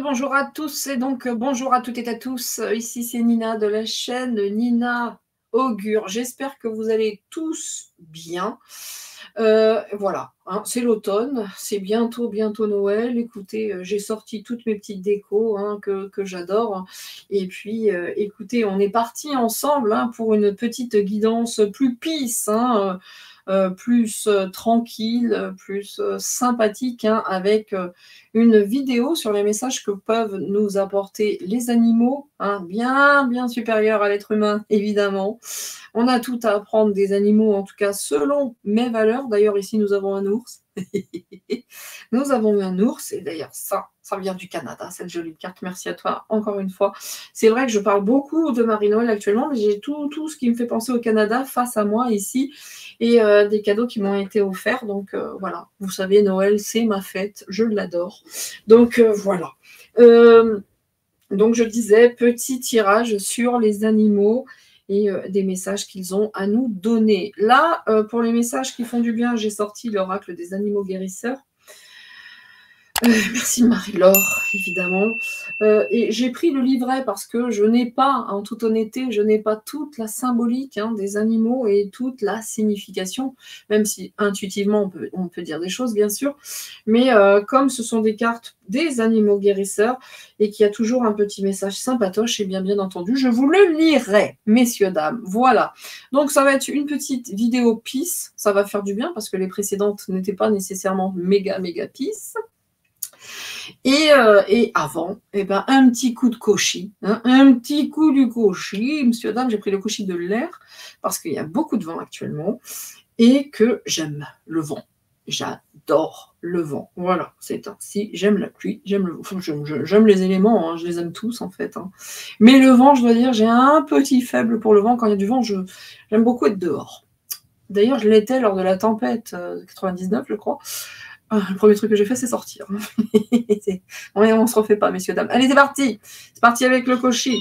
bonjour à tous et donc bonjour à toutes et à tous. Ici c'est Nina de la chaîne Nina Augure. J'espère que vous allez tous bien. Voilà, hein, c'est l'automne, c'est bientôt Noël. Écoutez, j'ai sorti toutes mes petites décos hein, que j'adore. Et puis, écoutez, on est parti ensemble hein, pour une petite guidance plus peace, hein, plus tranquille, plus sympathique, hein, avec une vidéo sur les messages que peuvent nous apporter les animaux, hein, bien supérieurs à l'être humain, évidemment. On a tout à apprendre des animaux, en tout cas selon mes valeurs. D'ailleurs, ici, nous avons un ours. Nous avons eu un ours, et d'ailleurs, ça vient du Canada, cette jolie carte. Merci à toi, encore une fois. C'est vrai que je parle beaucoup de Marie-Noël actuellement, mais j'ai tout ce qui me fait penser au Canada face à moi ici, et des cadeaux qui m'ont été offerts. Donc, voilà, vous savez, Noël, c'est ma fête, je l'adore. Donc, voilà. Donc, je disais, petit tirage sur les animaux et des messages qu'ils ont à nous donner. Là, pour les messages qui font du bien, j'ai sorti l'oracle des animaux guérisseurs. Merci Marie-Laure, évidemment. Et j'ai pris le livret parce que je n'ai pas, en toute honnêteté, je n'ai pas toute la symbolique hein, des animaux et toute la signification, même si intuitivement on peut dire des choses, bien sûr. Mais comme ce sont des cartes des animaux guérisseurs et qu'il y a toujours un petit message sympatoche, et bien entendu, je vous le lirai, messieurs, dames. Voilà. Donc ça va être une petite vidéo peace. Ça va faire du bien parce que les précédentes n'étaient pas nécessairement méga peace. Et avant, eh ben, un petit coup de cauchy, hein, un petit coup du cauchy. Monsieur, dame, j'ai pris le cauchy de l'air parce qu'il y a beaucoup de vent actuellement et que j'aime le vent. J'adore le vent. Voilà, c'est ainsi. J'aime la pluie, j'aime le vent. J'aime les éléments, hein, je les aime tous en fait. Hein. Mais le vent, je dois dire, j'ai un petit faible pour le vent. Quand il y a du vent, j'aime beaucoup être dehors. D'ailleurs, je l'étais lors de la tempête 99, je crois. Le premier truc que j'ai fait, c'est sortir. On se refait pas, messieurs, dames. Allez, c'est parti. C'est parti avec le cauchy.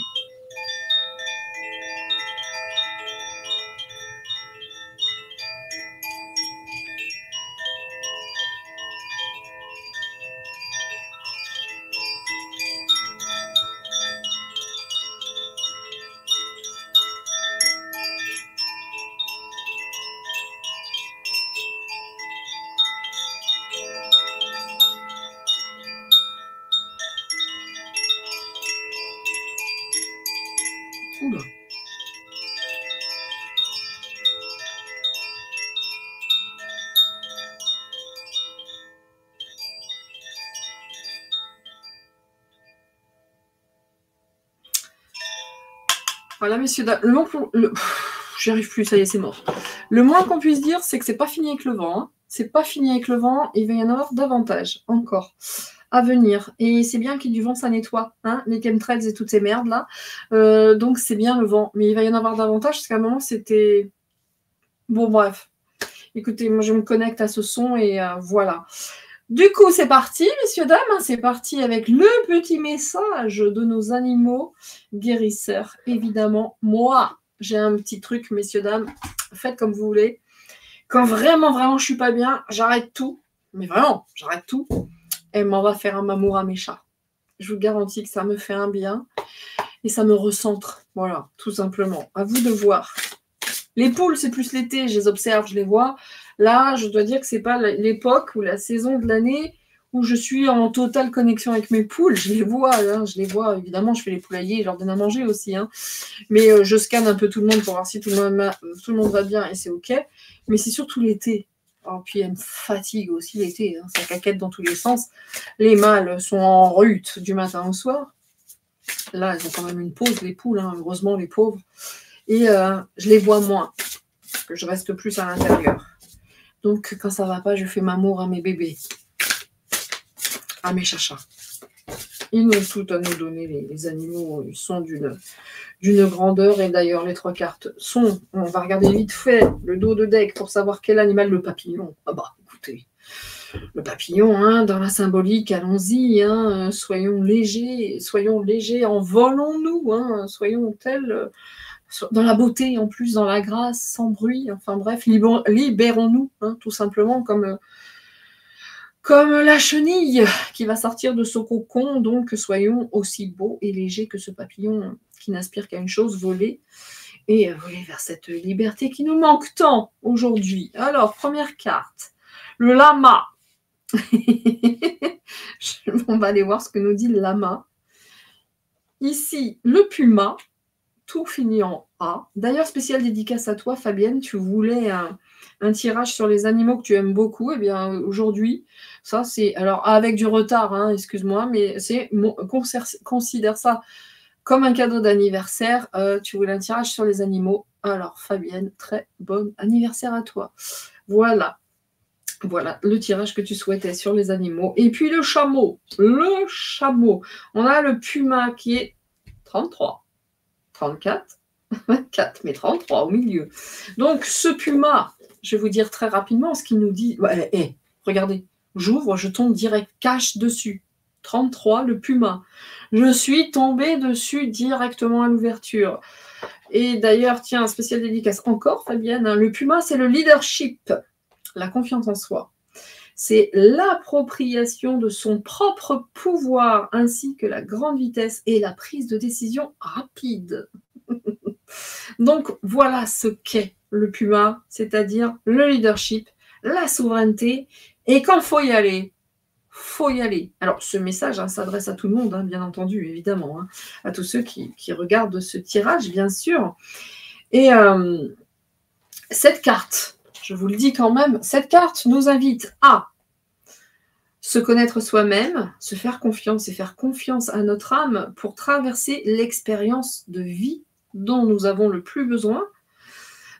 Oula. Voilà, messieurs, dames. J'y arrive plus, ça y est, c'est mort. Le moins qu'on puisse dire, c'est que c'est pas fini avec le vent. Hein. C'est pas fini avec le vent. Il va y en avoir davantage, encore, à venir. Et c'est bien qu'il y ait du vent, ça nettoie. Hein, les chemtrails et toutes ces merdes là. Donc c'est bien le vent. Mais il va y en avoir davantage, parce qu'à un moment, c'était... Bon, bref. Écoutez, moi, je me connecte à ce son et voilà. Du coup, c'est parti, messieurs, dames. C'est parti avec le petit message de nos animaux guérisseurs. Évidemment, moi, j'ai un petit truc, messieurs, dames. Faites comme vous voulez. Quand vraiment, je suis pas bien, j'arrête tout. Mais vraiment, j'arrête tout. Et m'en va faire un mamour à mes chats. Je vous garantis que ça me fait un bien. Et ça me recentre. Voilà, tout simplement. À vous de voir. Les poules, c'est plus l'été, je les observe, je les vois. Là, je dois dire que c'est pas l'époque ou la saison de l'année où je suis en totale connexion avec mes poules. Je les vois, hein, évidemment, je fais les poulaillers, je leur donne à manger aussi. Hein. Mais je scanne un peu tout le monde pour voir si tout le monde va bien et c'est OK. Mais c'est surtout l'été. Oh, puis elle me fatigue aussi l'été, hein, ça caquette dans tous les sens. Les mâles sont en rut du matin au soir. Là, elles ont quand même une pause, les poules, hein, heureusement, les pauvres. Et je les vois moins, parce que je reste plus à l'intérieur. Donc, quand ça va pas, je fais m'amour à mes bébés, à mes chachas. Ils ont tout à nous donner, les animaux. Ils sont d'une grandeur. Et d'ailleurs, les 3 cartes sont... On va regarder vite fait le dos de deck pour savoir quel animal, le papillon. Ah bah, écoutez, le papillon, hein, dans la symbolique, allons-y. Hein, soyons légers, envolons-nous. Hein, soyons tels... dans la beauté, en plus, dans la grâce, sans bruit. Enfin bref, libérons-nous, hein, tout simplement, comme Comme la chenille qui va sortir de son cocon, donc soyons aussi beaux et légers que ce papillon qui n'aspire qu'à une chose, voler, et voler vers cette liberté qui nous manque tant aujourd'hui. Alors, première carte, le lama. On va aller voir ce que nous dit le lama. Ici, le puma, tout finit en A. D'ailleurs, spéciale dédicace à toi, Fabienne, tu voulais un tirage sur les animaux que tu aimes beaucoup. Eh bien, aujourd'hui, ça c'est, alors avec du retard, hein, excuse-moi, mais considère ça comme un cadeau d'anniversaire. Tu voulais un tirage sur les animaux. Alors, Fabienne, très bon anniversaire à toi. Voilà. Voilà le tirage que tu souhaitais sur les animaux. Et puis le chameau. Le chameau. On a le puma qui est 33, 34, 24, mais 33 au milieu. Donc ce puma, je vais vous dire très rapidement ce qu'il nous dit. Ouais, regardez, j'ouvre, je tombe direct, cache dessus. 33, le puma. Je suis tombée dessus directement à l'ouverture. Et d'ailleurs, tiens, spécial dédicace encore, Fabienne. Hein, le puma, c'est le leadership. La confiance en soi. C'est l'appropriation de son propre pouvoir ainsi que la grande vitesse et la prise de décision rapide. Donc voilà ce qu'est le puma, c'est-à-dire le leadership, la souveraineté, et quand il faut y aller, faut y aller. Alors ce message hein, s'adresse à tout le monde, hein, bien entendu, évidemment, hein, à tous ceux qui regardent ce tirage, bien sûr. Et cette carte, je vous le dis quand même, cette carte nous invite à se connaître soi-même, se faire confiance et faire confiance à notre âme pour traverser l'expérience de vie dont nous avons le plus besoin,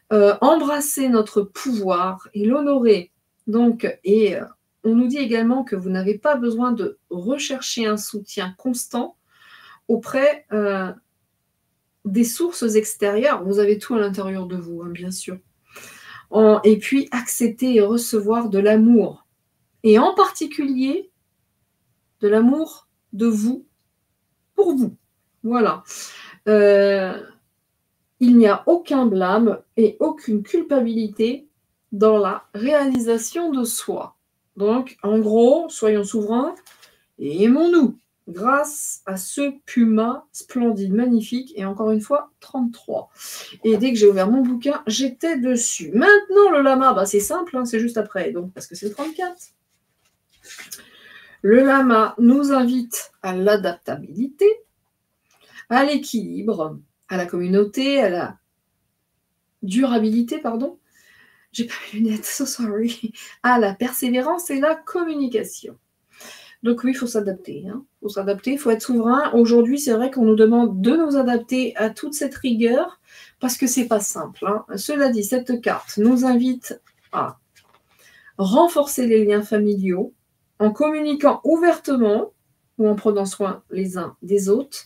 embrasser notre pouvoir et l'honorer. Donc, et on nous dit également que vous n'avez pas besoin de rechercher un soutien constant auprès des sources extérieures. Vous avez tout à l'intérieur de vous, hein, bien sûr. Et puis, accepter et recevoir de l'amour. Et en particulier, de l'amour de vous, pour vous. Voilà. Il n'y a aucun blâme et aucune culpabilité dans la réalisation de soi. Donc, en gros, soyons souverains et aimons-nous grâce à ce puma splendide, magnifique, et encore une fois, 33. Et dès que j'ai ouvert mon bouquin, j'étais dessus. Maintenant, le lama, bah, c'est simple, hein, c'est juste après, donc, parce que c'est le 34. Le lama nous invite à l'adaptabilité, à l'équilibre, à la communauté, à la durabilité, pardon. J'ai pas mes lunettes, so sorry. À la persévérance et la communication. Donc oui, il faut s'adapter. Il faut s'adapter, il faut être souverain. Aujourd'hui, c'est vrai qu'on nous demande de nous adapter à toute cette rigueur parce que c'est pas simple. Hein. Cela dit, cette carte nous invite à renforcer les liens familiaux en communiquant ouvertement ou en prenant soin les uns des autres,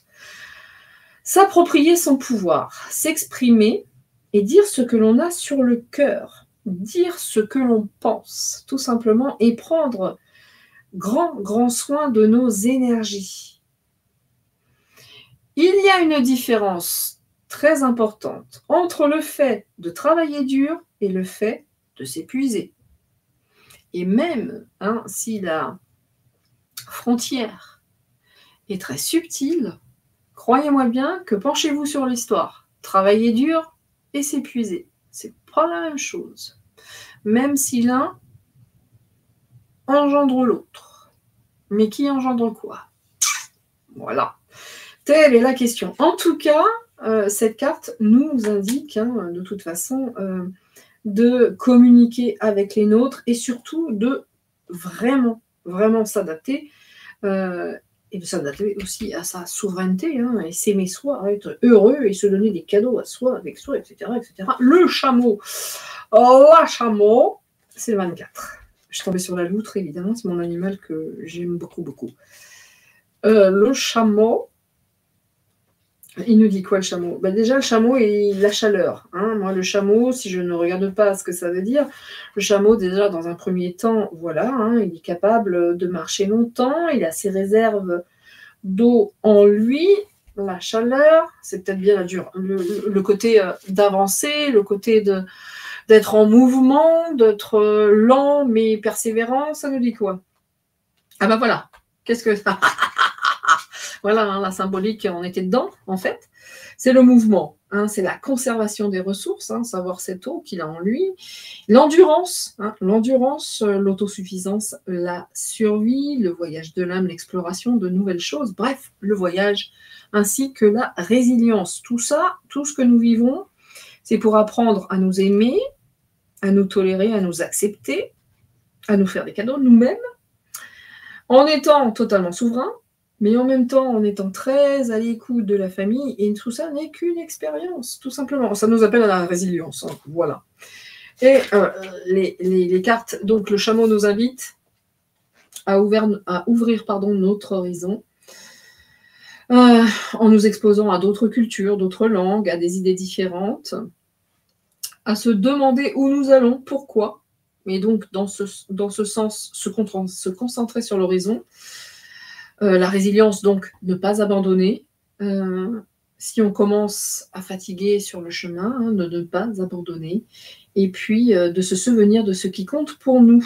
s'approprier son pouvoir, s'exprimer et dire ce que l'on a sur le cœur, dire ce que l'on pense, tout simplement, et prendre grand soin de nos énergies. Il y a une différence très importante entre le fait de travailler dur et le fait de s'épuiser. Et même si la frontière est très subtile, croyez-moi bien que penchez-vous sur l'histoire. Travailler dur et s'épuiser, c'est pas la même chose. Même si l'un engendre l'autre. Mais qui engendre quoi? Voilà. Telle est la question. En tout cas, cette carte nous indique, de toute façon, de communiquer avec les nôtres et surtout de vraiment s'adapter et de s'adapter aussi à sa souveraineté et s'aimer soi, être heureux et se donner des cadeaux à soi, avec soi, etc. etc. Le chameau. La chameau, c'est le 24. Je suis tombée sur la loutre, évidemment, c'est mon animal que j'aime beaucoup. Le chameau, il nous dit quoi le chameau? Déjà, le chameau, il la chaleur. Moi, le chameau, si je ne regarde pas ce que ça veut dire, le chameau, déjà, dans un premier temps, voilà, il est capable de marcher longtemps, il a ses réserves d'eau en lui, la chaleur, c'est peut-être bien le côté d'avancer, le côté d'être en mouvement, d'être lent mais persévérant, ça nous dit quoi? Ah bah voilà, qu'est-ce que ça? Voilà, hein, la symbolique, on était dedans, en fait. C'est le mouvement, hein, c'est la conservation des ressources, hein, savoir cette eau qu'il a en lui. L'endurance, hein, l'endurance, l'autosuffisance, la survie, le voyage de l'âme, l'exploration de nouvelles choses, bref, le voyage, ainsi que la résilience. Tout ça, tout ce que nous vivons, c'est pour apprendre à nous aimer, à nous tolérer, à nous accepter, à nous faire des cadeaux nous-mêmes, en étant totalement souverain, mais en même temps en étant très à l'écoute de la famille, et tout ça n'est qu'une expérience, tout simplement. Ça nous appelle à la résilience, hein, voilà. Et les cartes, donc le chameau nous invite à ouvrir notre horizon, en nous exposant à d'autres cultures, d'autres langues, à des idées différentes, à se demander où nous allons, pourquoi, mais donc dans ce sens, se concentrer sur l'horizon. La résilience, donc, ne pas abandonner. Si on commence à fatiguer sur le chemin, hein, de ne pas abandonner. Et puis, de se souvenir de ce qui compte pour nous.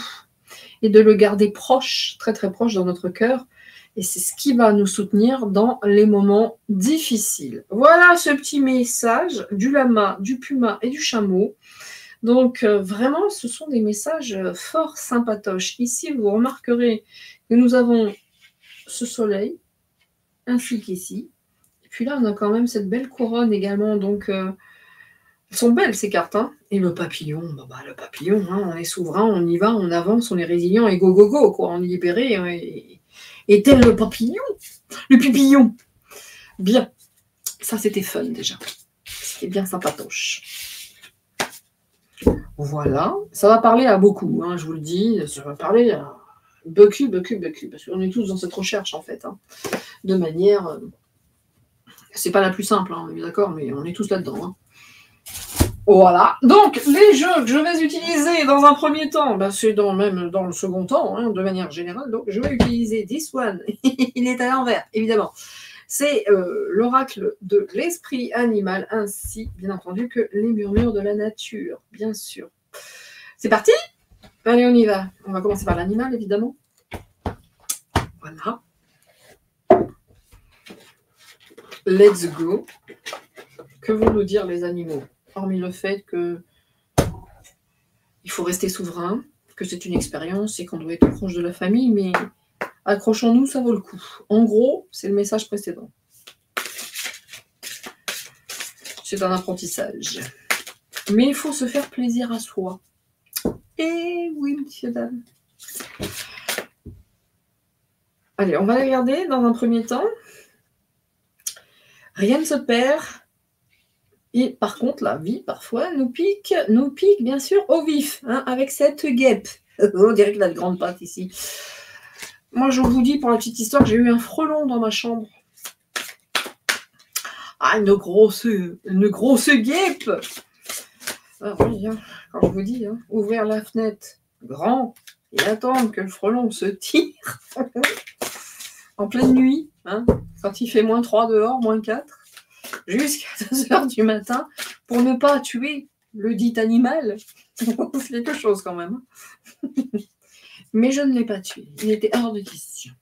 Et de le garder proche, très très proche dans notre cœur. Et c'est ce qui va nous soutenir dans les moments difficiles. Voilà ce petit message du lama, du puma et du chameau. Donc, vraiment, ce sont des messages fort sympatoches. Ici, vous remarquerez que nous avons ce soleil, ainsi qu'ici. Et puis là, on a quand même cette belle couronne également. Donc, elles sont belles, ces cartes. Hein. Et le papillon, le papillon, hein, on est souverain, on y va, on avance, on est résilient et go, go, go, quoi. On est libéré. Et tel le papillon, le pupillon. Bien. Ça, c'était fun, déjà. C'était bien sympatoche. Voilà. Ça va parler à beaucoup, hein, je vous le dis. Ça va parler à beaucoup, parce qu'on est tous dans cette recherche, en fait, hein, de manière... c'est pas la plus simple, hein, on est d'accord, mais on est tous là-dedans. Hein. Voilà. Donc, les jeux que je vais utiliser dans un premier temps, c'est même dans le second temps, hein, de manière générale. Donc, je vais utiliser This One. Il est à l'envers, évidemment. C'est l'oracle de l'esprit animal, ainsi, bien entendu, que les murmures de la nature, bien sûr. C'est parti ? Allez, on y va. On va commencer par l'animal, évidemment. Voilà. Let's go. Que vont nous dire les animaux ? Hormis le fait que il faut rester souverain, que c'est une expérience et qu'on doit être proche de la famille, mais accrochons-nous, ça vaut le coup. En gros, c'est le message précédent. C'est un apprentissage. Mais il faut se faire plaisir à soi. Et oui, monsieur, dame. Allez, on va la regarder dans un premier temps. Rien ne se perd. Et par contre, la vie, parfois, nous pique bien sûr au vif, hein, avec cette guêpe. On dirait qu'il a de grandes pattes ici. Moi, je vous dis, pour la petite histoire, que j'ai eu un frelon dans ma chambre. Ah, une grosse guêpe. Alors, oui, hein, quand je vous dis, hein, ouvrir la fenêtre grand et attendre que le frelon se tire en pleine nuit, hein, quand il fait -3 dehors, -4. Jusqu'à 2h du matin pour ne pas tuer le dit animal. C'est quelque chose quand même. Mais je ne l'ai pas tué. Il était hors de question.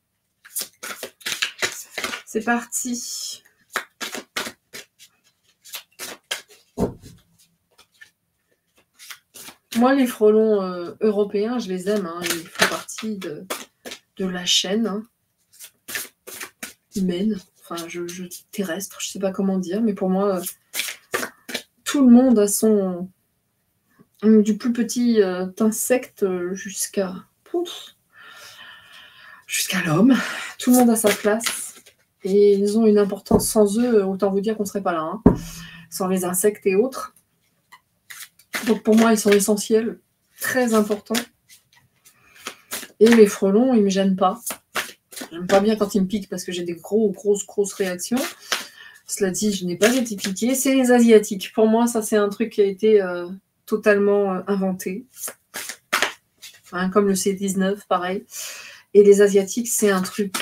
C'est parti. Moi, les frelons européens, je les aime. Hein. Ils font partie de la chaîne, hein, humaine. Enfin, terrestre, je ne sais pas comment dire, mais pour moi, tout le monde a son... Du plus petit insecte jusqu'à l'homme. Tout le monde a sa place. Et ils ont une importance. Sans eux, autant vous dire qu'on ne serait pas là. Hein. Sans les insectes et autres. Donc pour moi, ils sont essentiels. Très importants. Et les frelons, ils ne me gênent pas. J'aime pas bien quand ils me piquent parce que j'ai des grosses réactions. Cela dit, je n'ai pas été piquée. C'est les Asiatiques. Pour moi, ça, c'est un truc qui a été totalement inventé. Hein, comme le C19, pareil. Et les Asiatiques, c'est un truc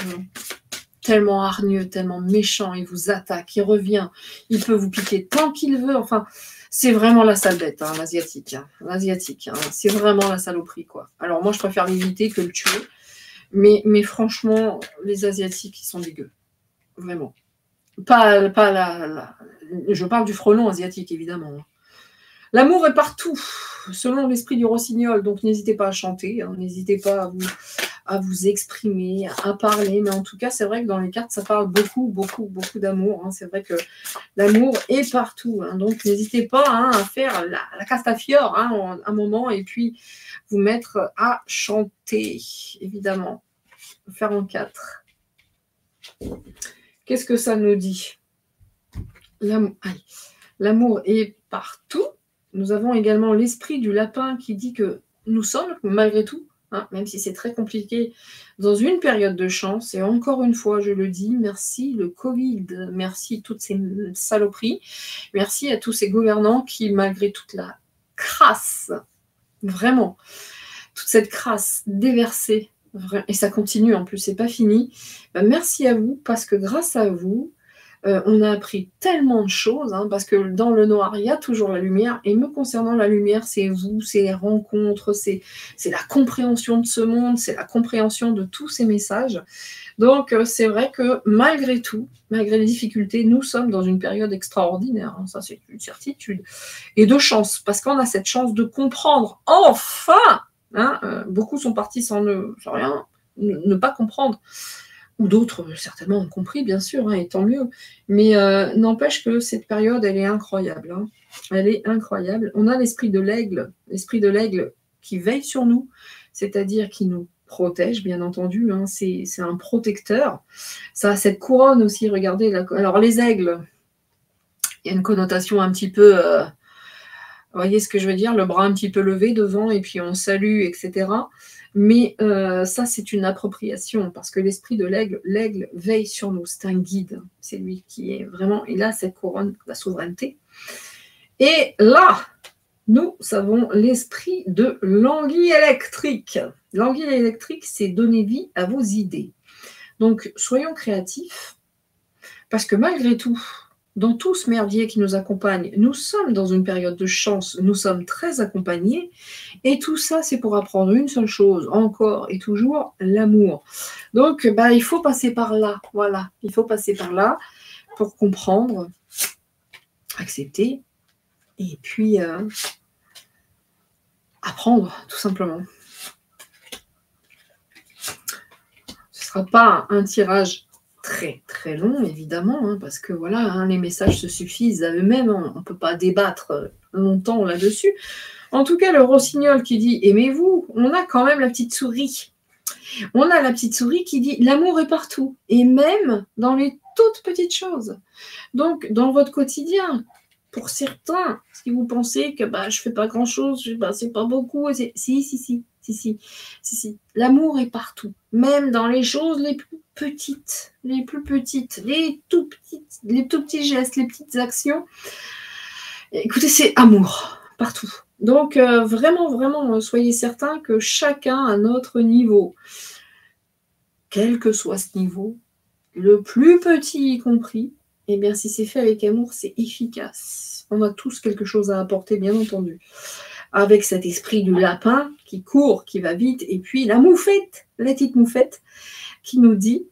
tellement hargneux, tellement méchant. Il vous attaque, il revient. Il peut vous piquer tant qu'il veut. Enfin, c'est vraiment la sale bête, hein, l'Asiatique. L'Asiatique, hein. C'est vraiment la saloperie, quoi. Alors moi, je préfère l'éviter que le tuer. Mais franchement, les Asiatiques, ils sont dégueux. Vraiment. Pas je parle du frelon asiatique, évidemment. L'amour est partout, selon l'esprit du rossignol. Donc, n'hésitez pas à chanter, hein, n'hésitez pas à vous exprimer, à parler. Mais en tout cas, c'est vrai que dans les cartes, ça parle beaucoup, beaucoup, beaucoup d'amour. Hein. C'est vrai que l'amour est partout. Hein. Donc, n'hésitez pas hein, à faire la castafiore hein, un moment et puis vous mettre à chanter, évidemment. Faire en 4. Qu'est-ce que ça nous dit? L'amour est partout. Nous avons également l'esprit du lapin qui dit que nous sommes, malgré tout, hein, même si c'est très compliqué, dans une période de chance. Et encore une fois, je le dis, merci le Covid, merci toutes ces saloperies, merci à tous ces gouvernants qui, malgré toute la crasse, vraiment, toute cette crasse déversée, et ça continue en plus, c'est pas fini, ben merci à vous, parce que grâce à vous, on a appris tellement de choses, hein, parce que dans le noir, il y a toujours la lumière. Et me concernant, la lumière, c'est vous, c'est les rencontres, c'est la compréhension de ce monde, c'est la compréhension de tous ces messages. Donc, c'est vrai que malgré tout, malgré les difficultés, nous sommes dans une période extraordinaire. Hein, ça, c'est une certitude. Et de chance, parce qu'on a cette chance de comprendre, enfin hein, beaucoup sont partis sans rien, ne pas comprendre. Ou d'autres, certainement, ont compris, bien sûr, hein, et tant mieux. Mais n'empêche que cette période, elle est incroyable. Hein. Elle est incroyable. On a l'esprit de l'aigle qui veille sur nous, c'est-à-dire qui nous protège, bien entendu. Hein. C'est un protecteur. Ça a cette couronne aussi, regardez. Alors, les aigles, il y a une connotation un petit peu... vous voyez ce que je veux dire? Le bras un petit peu levé devant, et puis on salue, etc. Mais ça, c'est une appropriation, parce que l'esprit de l'aigle veille sur nous, c'est un guide, c'est lui qui est vraiment, il a cette couronne, la souveraineté. Et là, nous avons l'esprit de l'anguille électrique. L'anguille électrique, c'est donner vie à vos idées. Donc, soyons créatifs, parce que malgré tout, dans tout ce merdier qui nous accompagne, nous sommes dans une période de chance, nous sommes très accompagnés, et tout ça, c'est pour apprendre une seule chose, encore et toujours, l'amour. Donc, il faut passer par là, voilà, il faut passer par là pour comprendre, accepter, et puis apprendre, tout simplement. Ce ne sera pas un tirage très très long, évidemment, hein, parce que voilà, hein, les messages se suffisent à eux-mêmes, hein, on ne peut pas débattre longtemps là-dessus. En tout cas, le rossignol qui dit « aimez-vous », on a quand même la petite souris. On a la petite souris qui dit « l'amour est partout », et même dans les toutes petites choses. Donc, dans votre quotidien, pour certains, si vous pensez que je ne fais pas grand-chose, c'est pas beaucoup, si. L'amour est partout, même dans les choses les plus petites, les tout petits gestes, les petites actions. Écoutez, c'est amour, partout. Donc, vraiment, soyez certains que chacun à notre niveau, quel que soit ce niveau, le plus petit y compris, eh bien, si c'est fait avec amour, c'est efficace. On a tous quelque chose à apporter, bien entendu. Avec cet esprit du lapin qui court, qui va vite, et puis la moufette, la petite moufette, qui nous dit,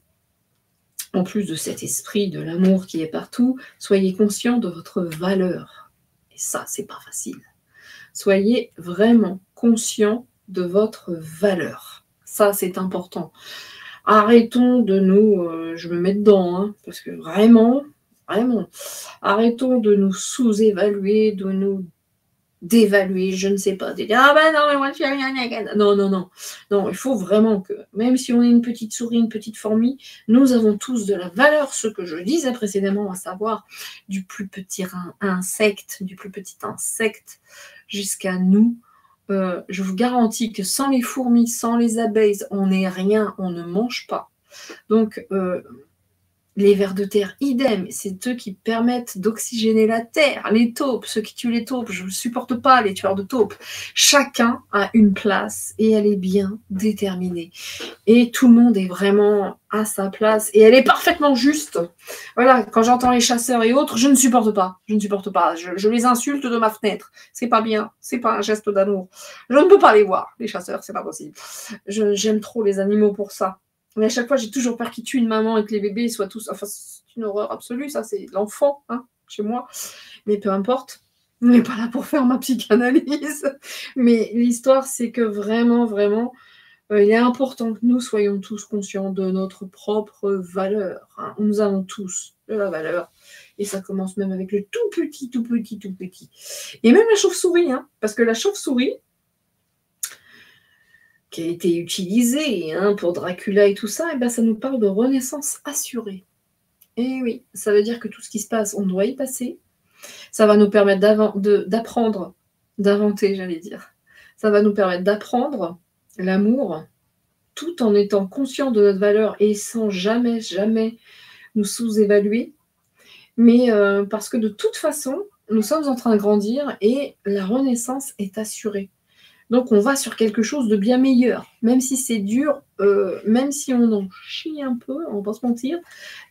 en plus de cet esprit de l'amour qui est partout, soyez conscients de votre valeur. Et ça, c'est pas facile. Soyez vraiment conscients de votre valeur. Ça, c'est important. Arrêtons de nous... je me mets dedans, hein, parce que vraiment, arrêtons de nous sous-évaluer, de nous d'évaluer, je ne sais pas, de dire ah ben non mais moi je suis rien. Non, il faut vraiment que même si on est une petite souris, une petite fourmi, nous avons tous de la valeur, ce que je disais précédemment, à savoir du plus petit insecte jusqu'à nous. Je vous garantis que sans les fourmis, sans les abeilles, on n'est rien, on ne mange pas. Donc Les vers de terre, idem, c'est eux qui permettent d'oxygéner la terre. Les taupes, ceux qui tuent les taupes, je ne supporte pas les tueurs de taupes. Chacun a une place et elle est bien déterminée. Et tout le monde est vraiment à sa place et elle est parfaitement juste. Voilà, quand j'entends les chasseurs et autres, je ne supporte pas. Je ne supporte pas. Je les insulte de ma fenêtre. C'est pas bien. C'est pas un geste d'amour. Je ne peux pas les voir, les chasseurs, c'est pas possible. J'aime trop les animaux pour ça. Mais à chaque fois, j'ai toujours peur qu'ils tuent une maman et que les bébés soient tous... Enfin, c'est une horreur absolue, ça, c'est l'enfant, hein, chez moi. Mais peu importe. On n'est pas là pour faire ma psychanalyse. Mais l'histoire, c'est que vraiment, vraiment, il est important que nous soyons tous conscients de notre propre valeur. Hein. Nous avons tous de la valeur. Et ça commence même avec le tout petit, tout petit, tout petit. Et même la chauve-souris, hein, parce que la chauve-souris, qui a été utilisée hein, pour Dracula et tout ça, et ben ça nous parle de renaissance assurée. Et oui, ça veut dire que tout ce qui se passe, on doit y passer. Ça va nous permettre d'apprendre, d'inventer, j'allais dire. Ça va nous permettre d'apprendre l'amour, tout en étant conscient de notre valeur et sans jamais, jamais nous sous-évaluer. Mais parce que de toute façon, nous sommes en train de grandir et la renaissance est assurée. Donc, on va sur quelque chose de bien meilleur. Même si c'est dur, même si on en chie un peu, on va pas se mentir,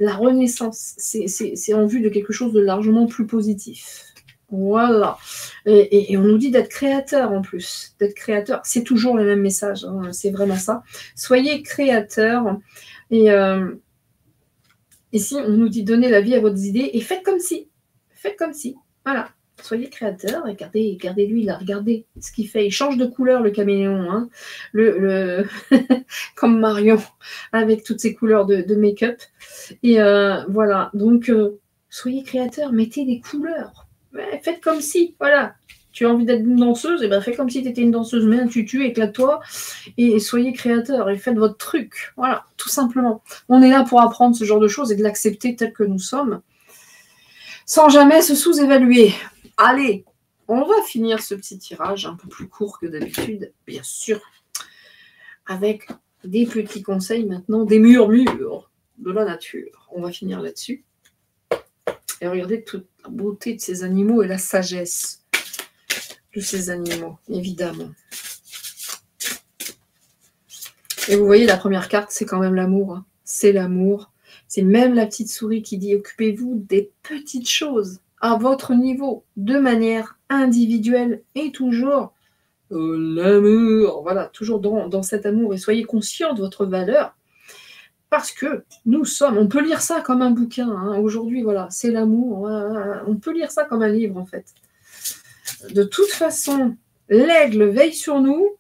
la renaissance, c'est en vue de quelque chose de largement plus positif. Voilà. Et on nous dit d'être créateur en plus. D'être créateur, c'est toujours le même message. Hein, c'est vraiment ça. Soyez créateur. Et ici, on nous dit donnez la vie à votre idée et faites comme si. Faites comme si. Voilà. Soyez créateur et regardez-lui là, regardez ce qu'il fait. Il change de couleur, le caméléon, hein. Comme Marion, avec toutes ces couleurs de make-up. Et voilà, donc soyez créateur, mettez des couleurs. Ouais, faites comme si, voilà. Tu as envie d'être une danseuse, et ben fais comme si tu étais une danseuse, mets un tutu, éclate-toi, et soyez créateur, et faites votre truc. Voilà, tout simplement. On est là pour apprendre ce genre de choses et de l'accepter tel que nous sommes, sans jamais se sous-évaluer. Allez, on va finir ce petit tirage un peu plus court que d'habitude, bien sûr, avec des petits conseils maintenant, des murmures de la nature. On va finir là-dessus. Et regardez toute la beauté de ces animaux et la sagesse de ces animaux, évidemment. Et vous voyez, la première carte, c'est quand même l'amour. Hein. C'est l'amour. C'est même la petite souris qui dit « Occupez-vous des petites choses à votre niveau, de manière individuelle et toujours l'amour. » Voilà, toujours dans cet amour. Et soyez conscients de votre valeur. Parce que nous sommes, on peut lire ça comme un bouquin. Hein. Aujourd'hui, voilà, c'est l'amour. On peut lire ça comme un livre, en fait. De toute façon, l'aigle veille sur nous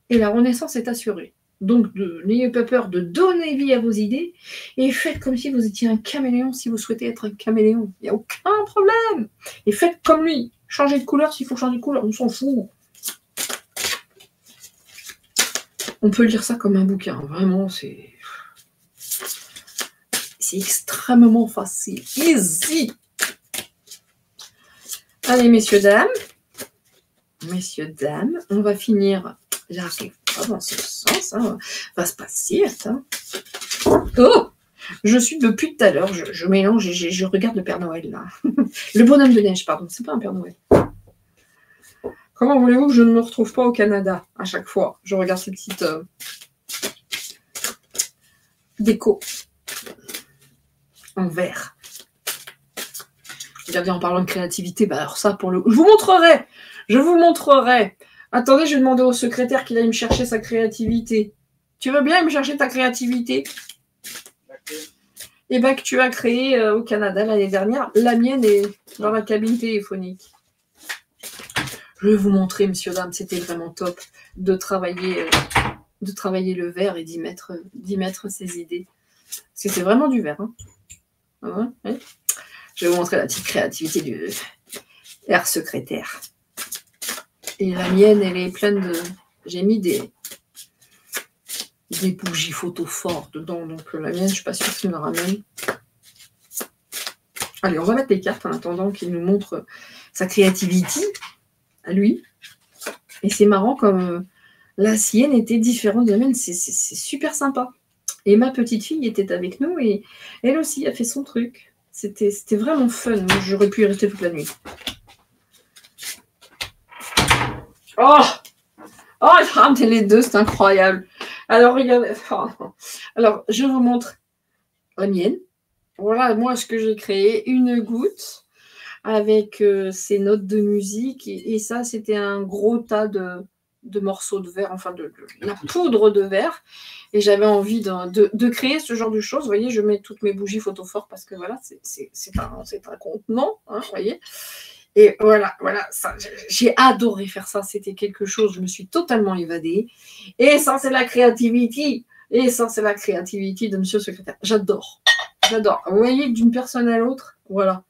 et la renaissance est assurée. Donc, n'ayez pas peur de donner vie à vos idées et faites comme si vous étiez un caméléon si vous souhaitez être un caméléon. Il n'y a aucun problème. Et faites comme lui. Changez de couleur s'il faut changer de couleur. On s'en fout. On peut lire ça comme un bouquin. Vraiment, c'est extrêmement facile. Easy. Allez, messieurs, dames. Messieurs, dames, on va finir. J'arrive pas dans ce sens. Hein. Va se passer. Attends. Oh, je suis depuis tout à l'heure. Je mélange et je regarde le Père Noël là. Le bonhomme de neige, pardon. C'est pas un Père Noël. Comment voulez-vous que je ne me retrouve pas au Canada à chaque fois? Je regarde ces petites déco en verre. Regardez, en parlant de créativité, bah alors ça pour le. Je vous montrerai. Je vous montrerai. Attendez, je vais demander au secrétaire qu'il aille me chercher sa créativité. Tu veux bien me chercher ta créativité? Et bien que tu as créé au Canada l'année dernière. La mienne est dans la cabine téléphonique. Je vais vous montrer, messieurs, dames, c'était vraiment top de travailler le verre et d'y mettre ses idées. Parce que c'est vraiment du verre. Hein. Ouais. Je vais vous montrer la petite créativité du air secrétaire. Et la mienne, elle est pleine de... J'ai mis des bougies photo fortes dedans. Donc la mienne, je ne suis pas sûre qu'il me la ramène. Allez, on va mettre les cartes en attendant qu'il nous montre sa créativité à lui. Et c'est marrant comme la sienne était différente de la mienne. C'est super sympa. Et ma petite fille était avec nous et elle aussi a fait son truc. C'était vraiment fun. J'aurais pu y rester toute la nuit. Oh, oh, les deux, c'est incroyable. Alors, regardez. Alors, je vous montre la mienne. Voilà, moi, ce que j'ai créé. Une goutte avec ces notes de musique. Et ça, c'était un gros tas de morceaux de verre, enfin, de la poudre de verre. Et j'avais envie de créer ce genre de choses. Vous voyez, je mets toutes mes bougies photophores parce que voilà, c'est un contenant, hein, vous voyez. Et voilà, j'ai adoré faire ça. C'était quelque chose, je me suis totalement évadée. Et ça, c'est la créativité. Et ça, c'est la créativité de monsieur le secrétaire. J'adore. Vous voyez, d'une personne à l'autre, voilà.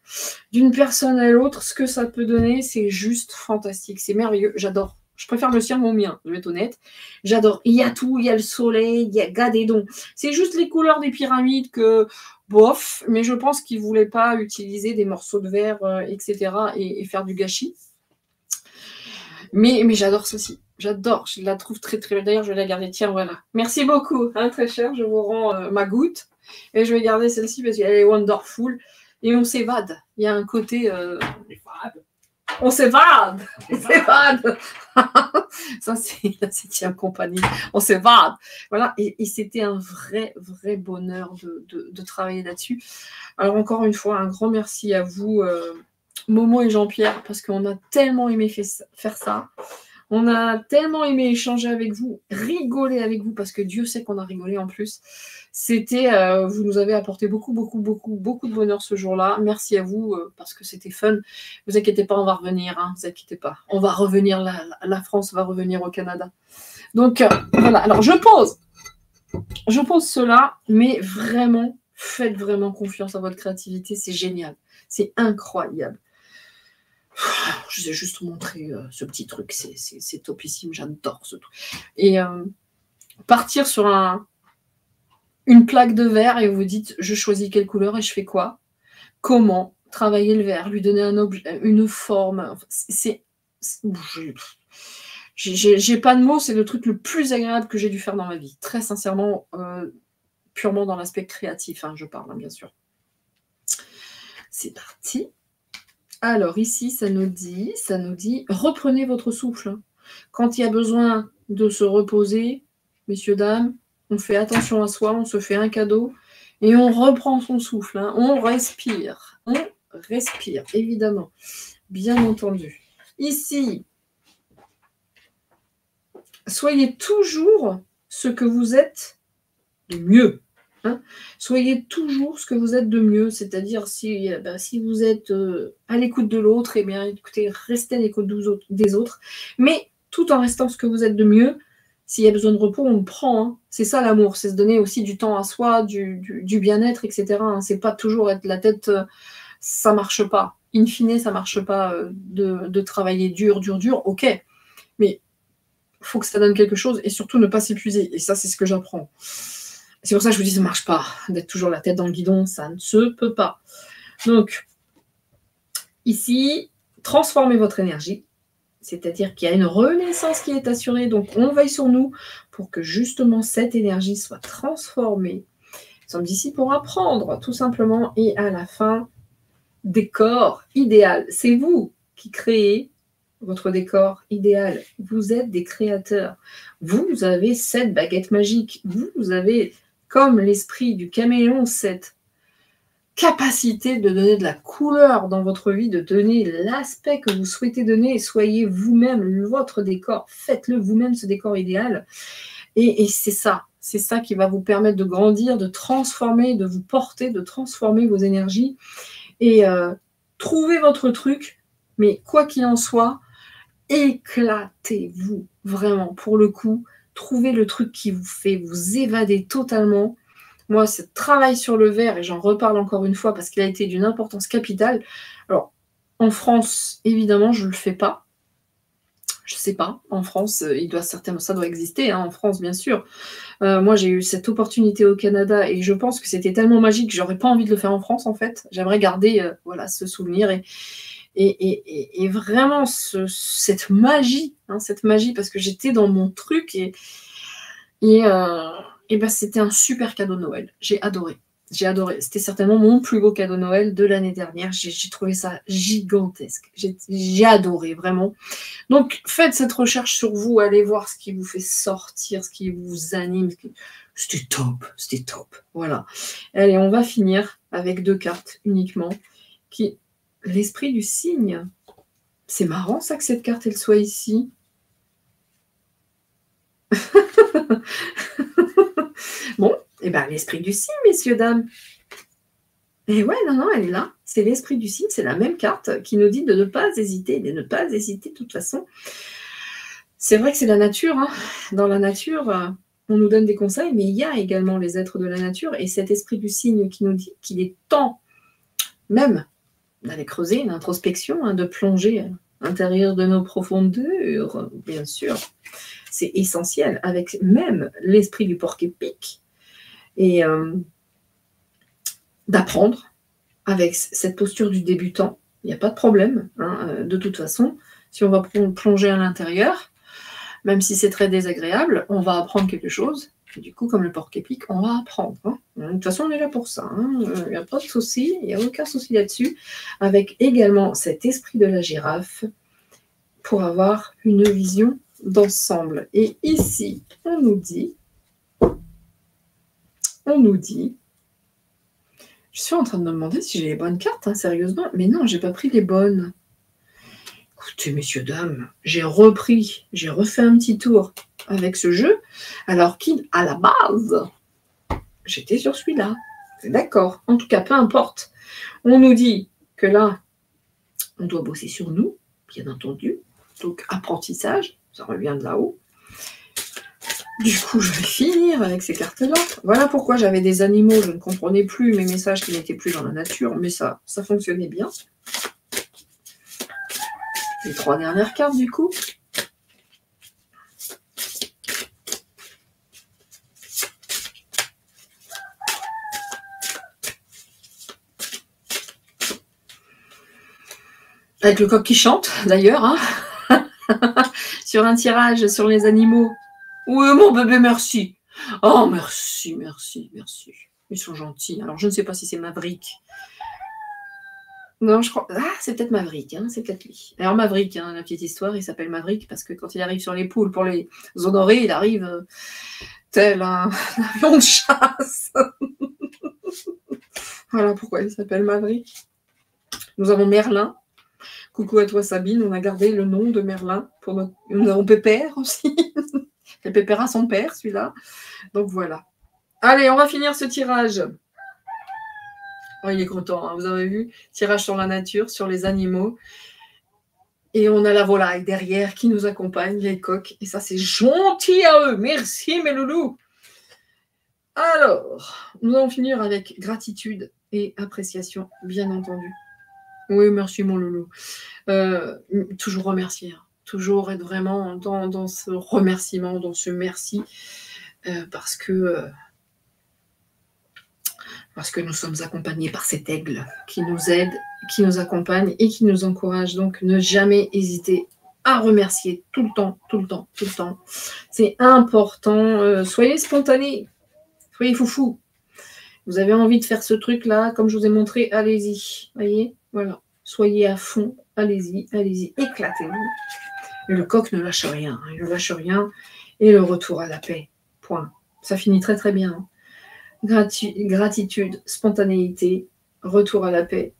D'une personne à l'autre, ce que ça peut donner, c'est juste fantastique. C'est merveilleux. J'adore. Je préfère le sien au mien, je vais être honnête. J'adore. Il y a tout, il y a le soleil, il y a Gadédon. C'est juste les couleurs des pyramides que, bof, mais je pense qu'ils ne voulaient pas utiliser des morceaux de verre, etc. et faire du gâchis. Mais j'adore ceci. J'adore. Je la trouve très, très belle. D'ailleurs, je vais la garder. Tiens, voilà. Merci beaucoup, hein, très cher. Je vous rends ma goutte. Et je vais garder celle-ci parce qu'elle est wonderful. Et on s'évade. Il y a un côté... On s'évade. Ça, c'est la 7e compagnie. On s'évade. Voilà. Et c'était un vrai, vrai bonheur de travailler là-dessus. Alors, encore une fois, un grand merci à vous, Momo et Jean-Pierre, parce qu'on a tellement aimé faire ça. On a tellement aimé échanger avec vous, rigoler avec vous, parce que Dieu sait qu'on a rigolé en plus. Vous nous avez apporté beaucoup de bonheur ce jour-là. Merci à vous, parce que c'était fun. Vous inquiétez pas, on va revenir, hein, vous inquiétez pas. On va revenir, la France va revenir au Canada. Donc, voilà. Alors, je pose cela, mais vraiment, faites vraiment confiance à votre créativité. C'est génial. C'est incroyable. Je vous ai juste montré ce petit truc, c'est topissime, j'adore ce truc. Et partir sur une plaque de verre et vous dites, je choisis quelle couleur et je fais quoi? Comment travailler le verre, lui donner un objet, une forme. J'ai pas de mots, c'est le truc le plus agréable que j'ai dû faire dans ma vie. Très sincèrement, purement dans l'aspect créatif, hein, je parle, hein, bien sûr. C'est parti. Alors ici, ça nous dit, reprenez votre souffle. Quand il y a besoin de se reposer, messieurs, dames, on fait attention à soi, on se fait un cadeau et on reprend son souffle. Hein. On respire, évidemment, bien entendu. Ici, soyez toujours ce que vous êtes de mieux. Hein, soyez toujours ce que vous êtes de mieux, c'est-à-dire si vous êtes à l'écoute de l'autre, eh bien, écoutez, restez à l'écoute des autres, mais tout en restant ce que vous êtes de mieux. S'il y a besoin de repos, on le prend. Hein. C'est ça l'amour, c'est se donner aussi du temps à soi, du bien-être, etc. Hein. C'est pas toujours être la tête, ça marche pas. In fine, ça marche pas de travailler dur, ok, mais il faut que ça donne quelque chose et surtout ne pas s'épuiser. Et ça, c'est ce que j'apprends. C'est pour ça que je vous dis, ça ne marche pas. D'être toujours la tête dans le guidon, ça ne se peut pas. Donc, ici, transformez votre énergie. C'est-à-dire qu'il y a une renaissance qui est assurée. Donc, on veille sur nous pour que justement cette énergie soit transformée. Nous sommes ici pour apprendre, tout simplement. Et à la fin, décor idéal. C'est vous qui créez votre décor idéal. Vous êtes des créateurs. Vous avez cette baguette magique. Vous avez... comme l'esprit du caméléon, cette capacité de donner de la couleur dans votre vie, de donner l'aspect que vous souhaitez donner, soyez vous-même votre décor, faites-le vous-même ce décor idéal, et c'est ça qui va vous permettre de grandir, de transformer, de vous porter, de transformer vos énergies, et trouvez votre truc, mais quoi qu'il en soit, éclatez-vous, vraiment, pour le coup, trouvez le truc qui vous fait vous évader totalement. Moi, ce travail sur le verre, et j'en reparle encore une fois parce qu'il a été d'une importance capitale. Alors, en France, évidemment, je ne le fais pas. Je ne sais pas. En France, ça doit exister, hein, en France, bien sûr. Moi, j'ai eu cette opportunité au Canada et je pense que c'était tellement magique que je n'aurais pas envie de le faire en France, en fait. J'aimerais garder ce souvenir et vraiment cette magie, parce que j'étais dans mon truc et Et ben, c'était un super cadeau de Noël. J'ai adoré. J'ai adoré. C'était certainement mon plus beau cadeau de Noël de l'année dernière. J'ai trouvé ça gigantesque. J'ai adoré, vraiment. Donc, faites cette recherche sur vous. Allez voir ce qui vous fait sortir, ce qui vous anime. C'était top. C'était top. Voilà. Allez, on va finir avec 2 cartes uniquement. L'esprit du cygne. C'est marrant, ça, que cette carte, elle soit ici. Bon, et ben l'esprit du cygne, messieurs, dames. Et ouais, non, elle est là. C'est l'esprit du cygne, c'est la même carte qui nous dit de ne pas hésiter, de ne pas hésiter de toute façon. C'est vrai que c'est la nature. Hein. Dans la nature, on nous donne des conseils, mais il y a également les êtres de la nature. Et cet esprit du cygne qui nous dit qu'il est temps même d'aller creuser une introspection, hein, de plonger à l'intérieur de nos profondeurs, bien sûr. C'est essentiel, avec même l'esprit du porc-épic. Et d'apprendre avec cette posture du débutant. Il n'y a pas de problème. Hein, de toute façon, si on va plonger à l'intérieur, même si c'est très désagréable, on va apprendre quelque chose. Et du coup, comme le porc-épic, on va apprendre. Hein. De toute façon, on est là pour ça. Il n'y a pas de souci, il n'y a aucun souci là-dessus. Avec également cet esprit de la girafe pour avoir une vision d'ensemble. Et ici, on nous dit, je suis en train de me demander si j'ai les bonnes cartes, hein, sérieusement, mais non, j'ai pas pris les bonnes. Écoutez, messieurs, dames, j'ai refait un petit tour avec ce jeu, alors qu'à la base, j'étais sur celui-là. C'est d'accord. En tout cas, peu importe. On nous dit que là, on doit bosser sur nous, bien entendu. Donc, apprentissage, ça revient de là-haut. Du coup, je vais finir avec ces cartes-là. Voilà pourquoi j'avais des animaux, je ne comprenais plus mes messages qui n'étaient plus dans la nature, mais ça fonctionnait bien. Les 3 dernières cartes, du coup. Avec le coq qui chante, d'ailleurs, hein. Sur un tirage sur les animaux. Oui, mon bébé, merci. Oh, merci. Ils sont gentils. Alors, je ne sais pas si c'est Maverick. Non, je crois... Ah, c'est peut-être Maverick, hein, c'est peut-être lui. Alors, Maverick, hein, la petite histoire, il s'appelle Maverick parce que quand il arrive sur les poules pour les honorer, il arrive tel un avion de chasse. Voilà pourquoi il s'appelle Maverick. Nous avons Merlin. Coucou à toi, Sabine. On a gardé le nom de Merlin. Nous avons Pépère aussi. Le Pépère a son père, celui-là. Donc, voilà. Allez, on va finir ce tirage. Oh, il est content, hein, vous avez vu. Tirage sur la nature, sur les animaux. Et on a la volaille derrière qui nous accompagne, les coqs. Et ça, c'est gentil à eux. Merci, mes loulous. Alors, nous allons finir avec gratitude et appréciation, bien entendu. Oui, merci, mon loulou. Toujours remercier. Hein. Toujours être vraiment dans ce remerciement, dans ce merci. Parce que nous sommes accompagnés par cet aigle qui nous aide, qui nous accompagne et qui nous encourage. Donc, ne jamais hésiter à remercier tout le temps. C'est important. Soyez spontanés, soyez foufou. Vous avez envie de faire ce truc-là, comme je vous ai montré, allez-y. Voyez, voilà. Soyez à fond, allez-y, éclatez-vous. Et le coq ne lâche rien, il ne lâche rien. Et le retour à la paix, point. Ça finit très très bien. Hein. Gratitude, spontanéité, retour à la paix.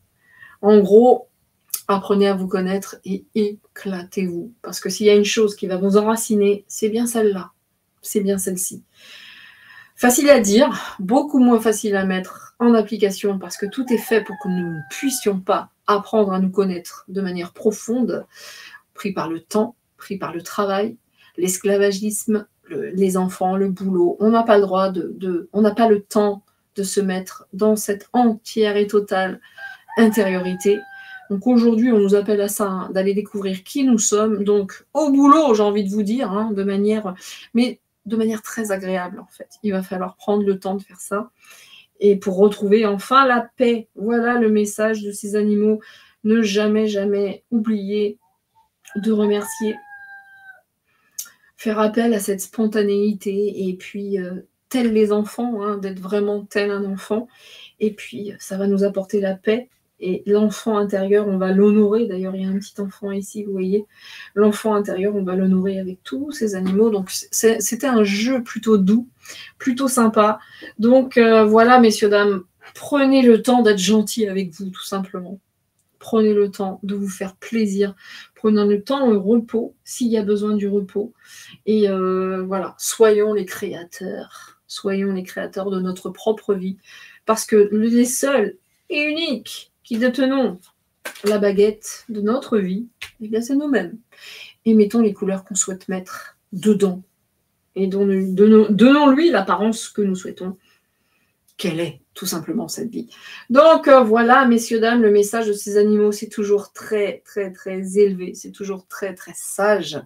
En gros, apprenez à vous connaître et éclatez-vous. Parce que s'il y a une chose qui va vous enraciner, c'est bien celle-là. C'est bien celle-ci. Facile à dire, beaucoup moins facile à mettre en application parce que tout est fait pour que nous ne puissions pas apprendre à nous connaître de manière profonde, pris par le temps, pris par le travail, l'esclavagisme, les enfants, le boulot. On n'a pas le droit on n'a pas le temps de se mettre dans cette entière et totale intériorité. Donc aujourd'hui, on nous appelle à ça, hein, d'aller découvrir qui nous sommes. Donc au boulot, j'ai envie de vous dire, hein, de manière très agréable en fait. Il va falloir prendre le temps de faire ça. Et pour retrouver enfin la paix, voilà le message de ces animaux. Ne jamais, jamais oublier de remercier. Faire appel à cette spontanéité et puis tels les enfants, hein, d'être vraiment tel un enfant. Et puis, ça va nous apporter la paix. Et l'enfant intérieur, on va l'honorer. D'ailleurs, il y a un petit enfant ici, vous voyez. L'enfant intérieur, on va l'honorer avec tous ces animaux. Donc, c'était un jeu plutôt doux, plutôt sympa. Donc, voilà, messieurs, dames, prenez le temps d'être gentil avec vous, tout simplement. Prenez le temps de vous faire plaisir. Prenez le temps, le repos, s'il y a besoin du repos. Et voilà, soyons les créateurs. Soyons les créateurs de notre propre vie. Parce que les seuls et uniques qui détenons la baguette de notre vie, eh bien c'est nous-mêmes. Et mettons les couleurs qu'on souhaite mettre dedans. Et donnons-lui l'apparence que nous souhaitons. Quelle est tout simplement cette vie. Donc voilà, messieurs, dames, le message de ces animaux, c'est toujours très, très, très élevé. C'est toujours très, très sage.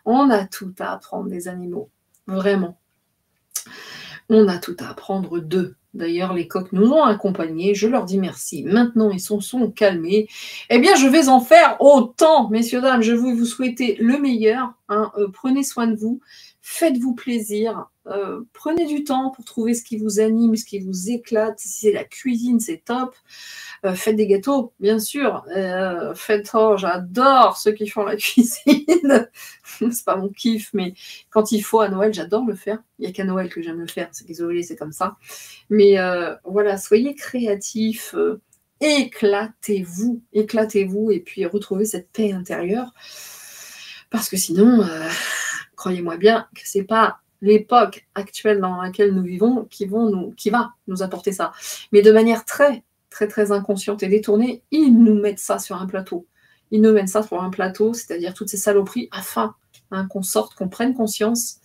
On a tout à apprendre des animaux. Vraiment. On a tout à apprendre d'eux. D'ailleurs, les coqs nous ont accompagnés. Je leur dis merci. Maintenant, ils sont calmés. Eh bien, je vais en faire autant, messieurs, dames. Je vais vous souhaiter le meilleur. Hein. Prenez soin de vous. Faites-vous plaisir. Prenez du temps pour trouver ce qui vous anime, ce qui vous éclate. Si c'est la cuisine, c'est top. Faites des gâteaux, bien sûr. J'adore ceux qui font la cuisine. C'est pas mon kiff, mais quand il faut à Noël, j'adore le faire. Il n'y a qu'à Noël que j'aime le faire. C'est désolé, c'est comme ça. Mais voilà, soyez créatifs. Éclatez-vous. Éclatez-vous et puis retrouvez cette paix intérieure. Parce que sinon, croyez-moi bien que c'est pas l'époque actuelle dans laquelle nous vivons qui va nous apporter ça. Mais de manière très, très, très inconsciente et détournée, ils nous mettent ça sur un plateau. Ils nous mettent ça sur un plateau, c'est-à-dire toutes ces saloperies, afin qu'on sorte, qu'on prenne conscience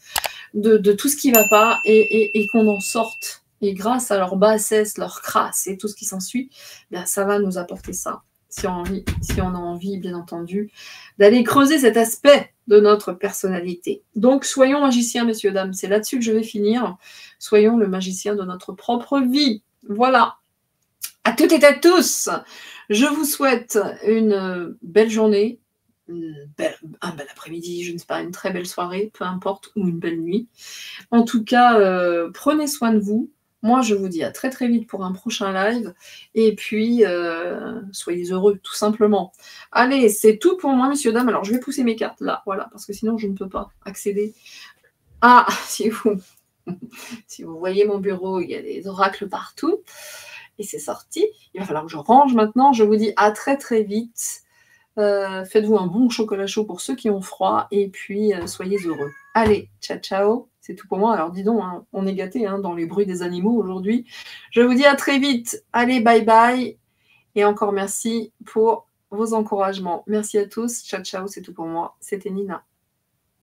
de tout ce qui ne va pas et qu'on en sorte. Et grâce à leur bassesse, leur crasse et tout ce qui s'ensuit, bien, ça va nous apporter ça. Si on a envie, bien entendu, d'aller creuser cet aspect de notre personnalité. Donc, soyons magiciens, messieurs, dames. C'est là-dessus que je vais finir. Soyons le magicien de notre propre vie. Voilà. À toutes et à tous, je vous souhaite une belle journée, un bel après-midi, je ne sais pas, une très belle soirée, peu importe, ou une belle nuit. En tout cas, prenez soin de vous. Moi, je vous dis à très très vite pour un prochain live. Et puis, soyez heureux, tout simplement. Allez, c'est tout pour moi, messieurs, dames. Alors, je vais pousser mes cartes là, voilà, parce que sinon, je ne peux pas accéder. Ah, si vous voyez mon bureau, il y a des oracles partout. Et c'est sorti. Il va falloir que je range maintenant. Je vous dis à très très vite. Faites-vous un bon chocolat chaud pour ceux qui ont froid. Et puis, soyez heureux. Allez, ciao, ciao. C'est tout pour moi. Alors, dis donc, hein, on est gâtés hein, dans les bruits des animaux aujourd'hui. Je vous dis à très vite. Allez, bye bye. Et encore merci pour vos encouragements. Merci à tous. Ciao, ciao. C'est tout pour moi. C'était Nina.